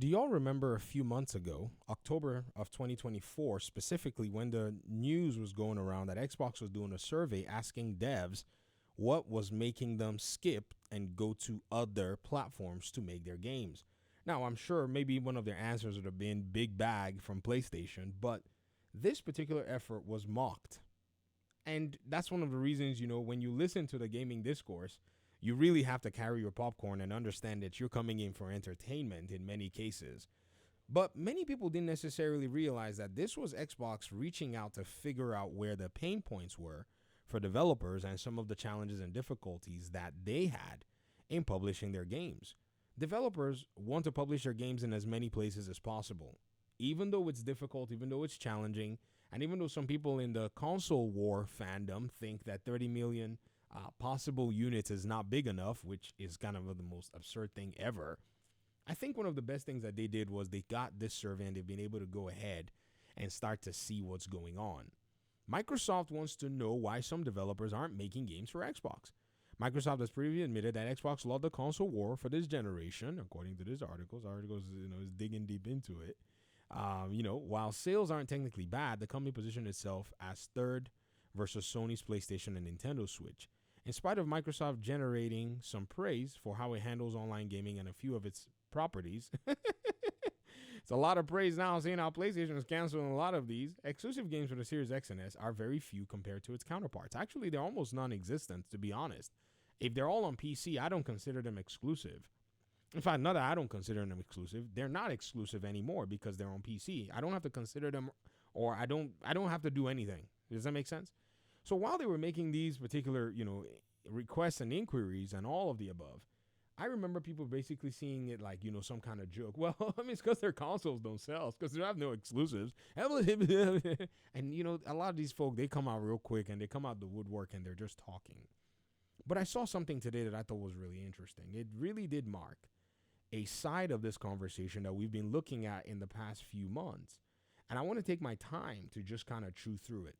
do y'all remember a few months ago, October of 2024, specifically when the news was going around that Xbox was doing a survey asking devs what was making them skip and go to other platforms to make their games? Now, I'm sure maybe one of their answers would have been big bag from PlayStation, but this particular effort was mocked. And that's one of the reasons, when you listen to the gaming discourse, you really have to carry your popcorn and understand that you're coming in for entertainment in many cases. But many people didn't necessarily realize that this was Xbox reaching out to figure out where the pain points were for developers and some of the challenges and difficulties that they had in publishing their games. Developers want to publish their games in as many places as possible. Even though it's difficult, even though it's challenging, and even though some people in the console war fandom think that 30 million possible units is not big enough, which is kind of the most absurd thing ever, I think one of the best things that they did was they got this survey and they've been able to go ahead and start to see what's going on. Microsoft wants to know why some developers aren't making games for Xbox. Microsoft has previously admitted that Xbox lost the console war for this generation, according to this article. This article is digging deep into it. While sales aren't technically bad, the company positioned itself as third versus Sony's PlayStation and Nintendo Switch. In spite of Microsoft generating some praise for how it handles online gaming and a few of its properties, it's a lot of praise now seeing how PlayStation is canceling a lot of these. Exclusive games for the Series X and S are very few compared to its counterparts. Actually, they're almost non-existent, to be honest. If they're all on PC, I don't consider them exclusive. In fact, not that I don't consider them exclusive. They're not exclusive anymore because they're on PC. I don't have to consider them, or I don't have to do anything. Does that make sense? So while they were making these particular, requests and inquiries and all of the above, I remember people basically seeing it like, some kind of joke. Well, it's because their consoles don't sell. It's because they have no exclusives. And, a lot of these folk, they come out real quick and they come out the woodwork and they're just talking. But I saw something today that I thought was really interesting. It really did mark a side of this conversation that we've been looking at in the past few months. And I want to take my time to just kind of chew through it.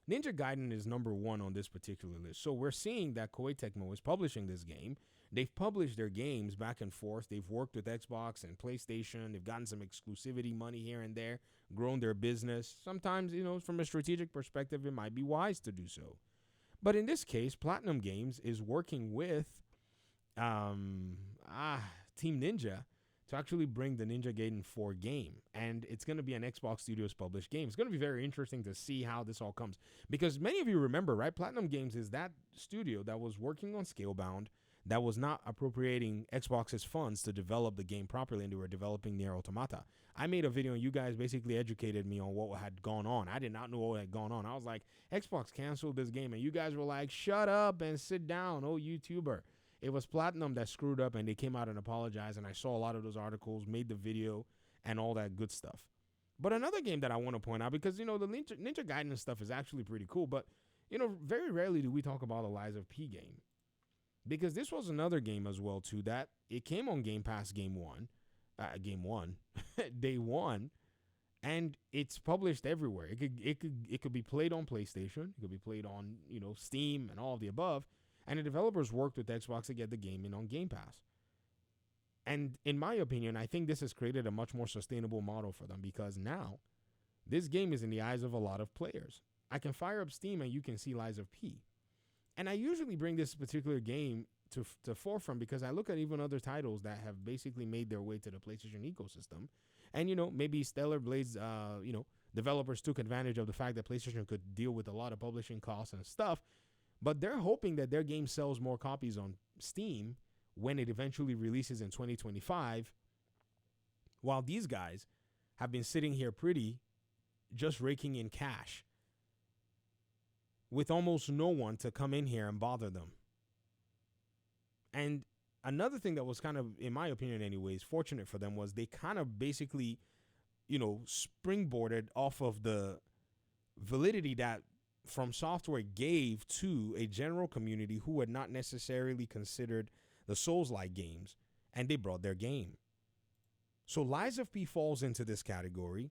Ninja Gaiden is number one on this particular list. So we're seeing that Koei Tecmo is publishing this game. They've published their games back and forth. They've worked with Xbox and PlayStation. They've gotten some exclusivity money here and there, grown their business. Sometimes, from a strategic perspective, it might be wise to do so. But in this case, Platinum Games is working with Team Ninja to actually bring the Ninja Gaiden 4 game. And it's going to be an Xbox Studios published game. It's going to be very interesting to see how this all comes. Because many of you remember, right? Platinum Games is that studio that was working on Scalebound, that was not appropriating Xbox's funds to develop the game properly, and they were developing Nier Automata. I made a video and you guys basically educated me on what had gone on. I did not know what had gone on. I was like, Xbox canceled this game, and you guys were like, shut up and sit down, oh YouTuber. It was Platinum that screwed up, and they came out and apologized, and I saw a lot of those articles, made the video, and all that good stuff. But another game that I want to point out, because, the Ninja Gaiden stuff is actually pretty cool, but, very rarely do we talk about the Lies of P game. Because this was another game as well, too, that it came on Gamepass day one, and it's published everywhere. It could be played on PlayStation, it could be played on, Steam and all of the above. And the developers worked with Xbox to get the game in on Game Pass. And in my opinion, I think this has created a much more sustainable model for them, because now this game is in the eyes of a lot of players. I can fire up Steam and you can see Lies of P. And I usually bring this particular game to forefront because I look at even other titles that have basically made their way to the PlayStation ecosystem. And, maybe Stellar Blades, developers took advantage of the fact that PlayStation could deal with a lot of publishing costs and stuff. But they're hoping that their game sells more copies on Steam when it eventually releases in 2025, while these guys have been sitting here pretty, just raking in cash, with almost no one to come in here and bother them. And another thing that was kind of, in my opinion anyways, fortunate for them was they kind of basically, springboarded off of the validity that From Software gave to a general community who had not necessarily considered the Souls-like games, and they brought their game. So Lies of P falls into this category.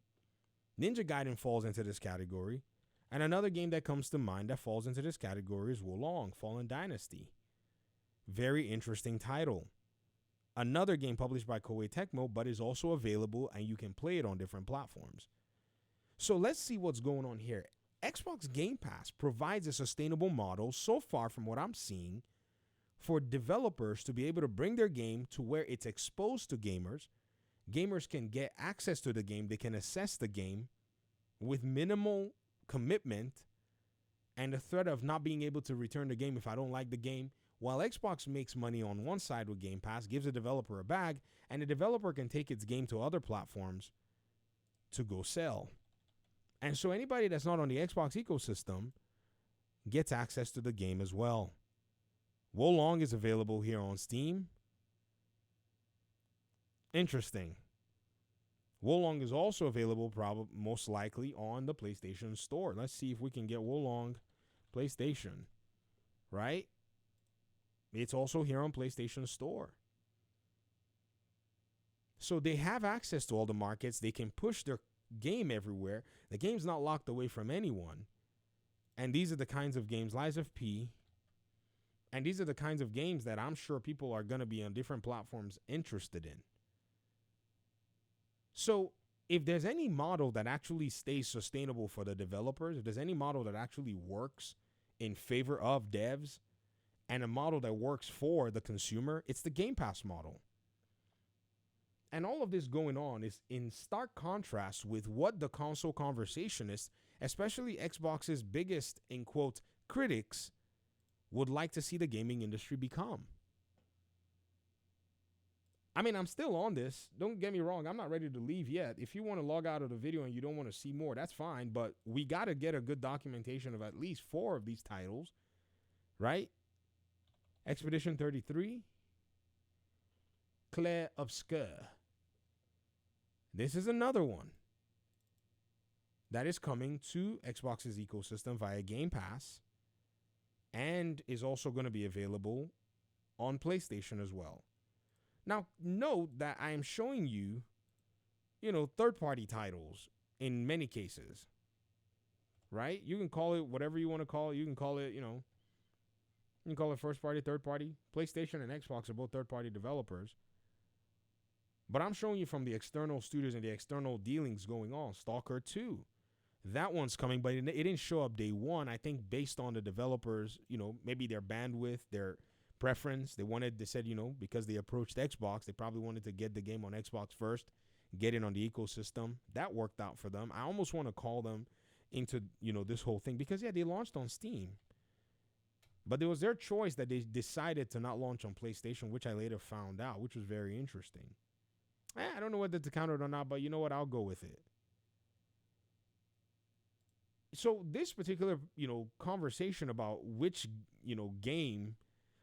Ninja Gaiden falls into this category. And another game that comes to mind that falls into this category is Wolong, Fallen Dynasty. Very interesting title. another game published by Koei Tecmo, but is also available and you can play it on different platforms. So let's see what's going on here. Xbox Game Pass provides a sustainable model so far from what I'm seeing for developers to be able to bring their game to where it's exposed to gamers. Gamers can get access to the game. They can assess the game with minimal commitment and the threat of not being able to return the game if I don't like the game. While Xbox makes money on one side with Game Pass, gives the developer a bag, and the developer can take its game to other platforms to go sell. And so anybody that's not on the Xbox ecosystem gets access to the game as well. Wolong is available here on Steam. Interesting. Wolong is also available most likely on the PlayStation Store. Let's see if we can get Wolong PlayStation, right? It's also here on PlayStation Store. So they have access to all the markets. They can push their game everywhere. The game's not locked away from anyone. And these are the kinds of games, Lies of P, and these are the kinds of games that I'm sure people are going to be on different platforms interested in. So if there's any model that actually stays sustainable for the developers, if there's any model that actually works in favor of devs and a model that works for the consumer, it's the Game Pass model. And all of this going on is in stark contrast with what the console conversationists, especially Xbox's biggest, in quote, critics, would like to see the gaming industry become. I mean, I'm still on this. Don't get me wrong. I'm not ready to leave yet. If you want to log out of the video and you don't want to see more, that's fine. But we got to get a good documentation of at least 4 of these titles, right? Expedition 33. Clair Obscur. This is another one that is coming to Xbox's ecosystem via Game Pass and is also going to be available on PlayStation as well. Now, note that I am showing you, third-party titles in many cases, right? You can call it whatever you want to call it. You can call it, you can call it first-party, third-party. PlayStation and Xbox are both third-party developers. But I'm showing you from the external studios and the external dealings going on. Stalker 2. That one's coming, but it didn't show up day one. I think based on the developers, maybe their bandwidth, their preference. They said, because they approached Xbox, they probably wanted to get the game on Xbox first, get it on the ecosystem. That worked out for them. I almost want to call them into, this whole thing because, they launched on Steam. But it was their choice that they decided to not launch on PlayStation, which I later found out, which was very interesting. I don't know whether to count it or not, but you know what? I'll go with it. So this particular, conversation about which, game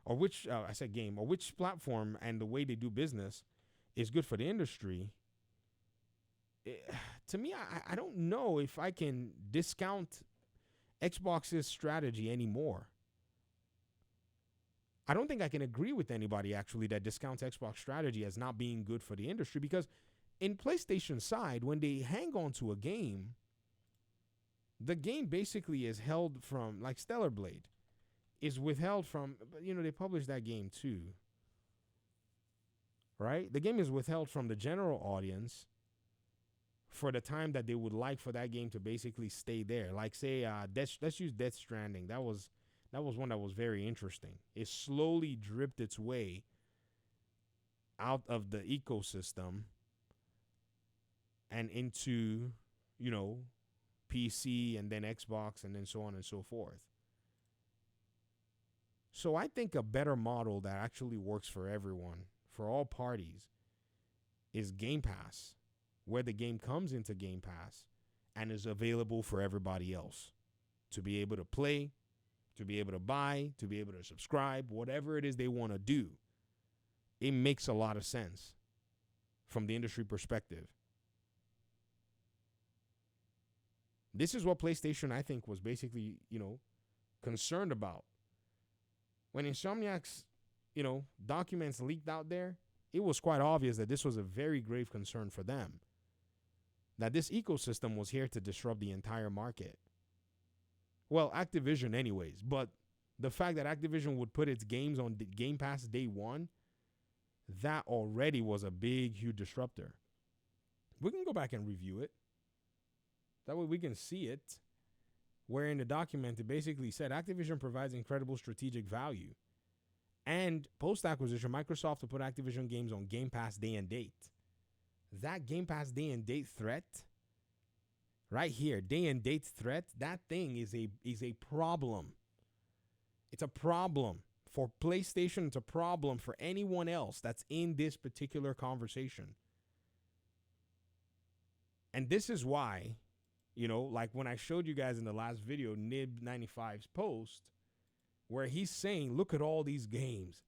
or which, or which platform and the way they do business is good for the industry. To me, I don't know if I can discount Xbox's strategy anymore. I don't think I can agree with anybody, actually, that discounts Xbox strategy as not being good for the industry because in PlayStation side, when they hang on to a game, the game basically is held from, like Stellar Blade, is withheld from, they published that game too, right? The game is withheld from the general audience for the time that they would like for that game to basically stay there. Like say, let's use Death Stranding. That was one that was very interesting. It slowly dripped its way out of the ecosystem and into, PC and then Xbox and then so on and so forth. So I think a better model that actually works for everyone, for all parties, is Game Pass, where the game comes into Game Pass and is available for everybody else to be able to play, to be able to buy, to be able to subscribe, whatever it is they want to do. It makes a lot of sense from the industry perspective. This is what PlayStation, I think, was basically, concerned about. When Insomniac's, documents leaked out there, it was quite obvious that this was a very grave concern for them. That this ecosystem was here to disrupt the entire market. Well, Activision anyways, but the fact that Activision would put its games on Game Pass day one, that already was a big, huge disruptor. We can go back and review it. That way we can see it. Where in the document, it basically said Activision provides incredible strategic value. And post-acquisition, Microsoft will put Activision games on Gamepass day and date. That Gamepass day and date threat, right here, day and date threat, that thing is a problem. It's a problem for PlayStation. It's a problem for anyone else that's in this particular conversation. And this is why, like when I showed you guys in the last video, Nib95's post, where he's saying, look at all these games.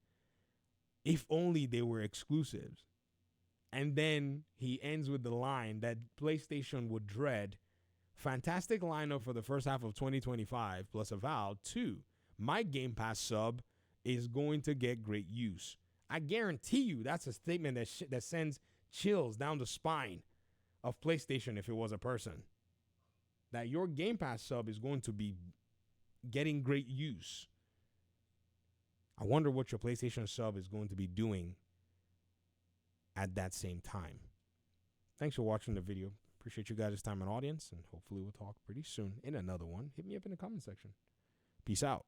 If only they were exclusives. And then he ends with the line that PlayStation would dread. Fantastic lineup for the first half of 2025 plus a vow. 2, my Game Pass sub is going to get great use. I guarantee you that's a statement that sends chills down the spine of PlayStation if it was a person. That your Game Pass sub is going to be getting great use. I wonder what your PlayStation sub is going to be doing at that same time. Thanks for watching the video. Appreciate you guys' time and audience, and hopefully we'll talk pretty soon in another one. Hit me up in the comment section. Peace out.